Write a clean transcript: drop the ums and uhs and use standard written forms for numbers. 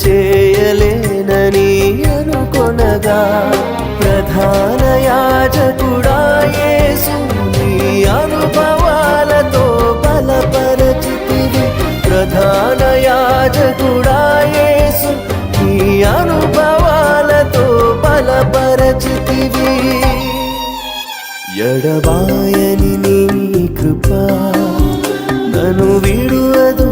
చేయలేనని అనుకొనగా ప్రధాన యాజకుడా యేసు నీ అనుభవాలతో బలపరచితివి ప్రధాన యాజకుడా యేసు నీ అనుభవాలతో బలపరచితివి ఎడబాయని నీ కృప నన్ను విడువదు